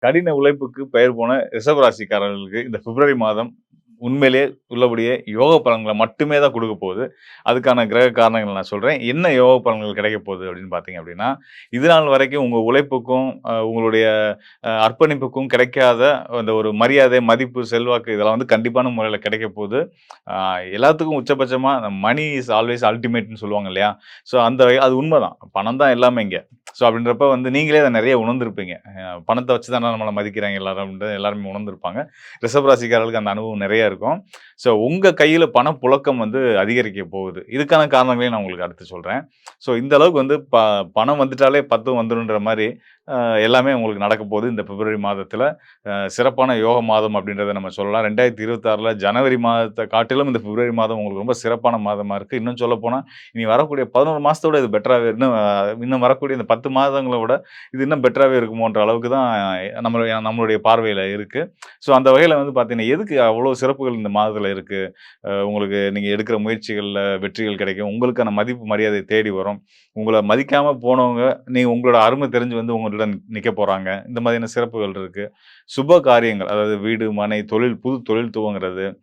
கடின உழைப்புக்கு பெயர் போன ரிஷபராசிக்காரர்களுக்கு இந்த பிப்ரவரி மாதம் உண்மையிலேயே உள்ளபடியே யோக பலன்களை மட்டுமே தான் கொடுக்க போகுது. அதுக்கான கிரக காரணங்கள் நான் சொல்றேன். என்ன யோக பலன்கள் கிடைக்க போகுது அப்படின்னு பார்த்தீங்க அப்படின்னா, இது நாள் வரைக்கும் உங்க உழைப்புக்கும், உங்களுடைய அர்ப்பணிப்புக்கும் கிடைக்காத அந்த ஒரு மரியாதை, மதிப்பு, செல்வாக்கு இதெல்லாம் வந்து கண்டிப்பான முறையில கிடைக்க போகுது. அ எல்லாத்துக்கும் உச்சபட்சமா மனி இஸ் ஆல்வேஸ் அல்டிமேட்ன்னு சொல்லுவாங்க இல்லையா? ஸோ அந்த அது உண்மதான். பணம் தான் எல்லாமே இங்க. ஸோ அப்படின்றப்ப வந்து நீங்களே அத நெறைய உணர்ந்திருப்பீங்க. பணத்த வச்சு தான நம்மள மதிக்கிறாங்க எல்லாரும் அப்படின்றது எல்லாருமே உணர்ந்திருப்பாங்க. ரிஷப ராசிக்காரர்களுக்கு அந்த அனுபவம் நெறைய இருக்கும். ஸோ உங்க கையில பணப்புழக்கம் வந்து அதிகரிக்க போகுது. இதுக்கான காரணங்களையும் நான் உங்களுக்கு அடுத்து சொல்றேன். ஸோ இந்த அளவுக்கு வந்து பணம் வந்துட்டாலே 10ம் வந்துரும்ன்ற மாரி அ எல்லாமே உங்களுக்கு நடக்க போகுது இந்த பிப்ரவரி மாதத்தில. சிறப்பான யோக மாதம் அப்படின்றத நம்ம சொல்லலாம். 2026ல ஜனவரி மாதத்த காட்டிலும் இந்த பிப்ரவரி மாதம் உங்களுக்கு ரொம்ப சிறப்பான மாதமா இருக்கு. இன்னும் சொல்லப்போனா, இனி வரக்கூடிய 11 மாசத்தோட இது பெட்டராவே இன்னும் வரக்கூடிய இந்த 10 மாதங்கள விட இது இன்னும் பெட்டராவே இருக்குமோன்ற அளவுக்கு தான் நம்மளுடைய பார்வையில இருக்கு. ஸோ அந்த வகையில வந்து பார்த்தீங்கன்னா, எதுக்கு அவ்வளோ சிறப்புகள் இந்த மாதத்துல இருக்கு? உங்களுக்கு நீங்க எடுக்கிற முயற்சிகள்ல வெற்றிகள் கிடைக்கும். உங்களுக்கான மதிப்பு, மரியாதை தேடி வரும். உங்கள மதிக்காம போனவங்க, நீங்க உங்களோட அரும தெரிஞ்சு வந்து உங்களுடன் நிக்க போறாங்க. இந்த மாதிரியான சிறப்புகள் இருக்கு. சுப காரியங்கள், அதாவது வீடு, மனை, தொழில், புது தொழில் துவங்குறது.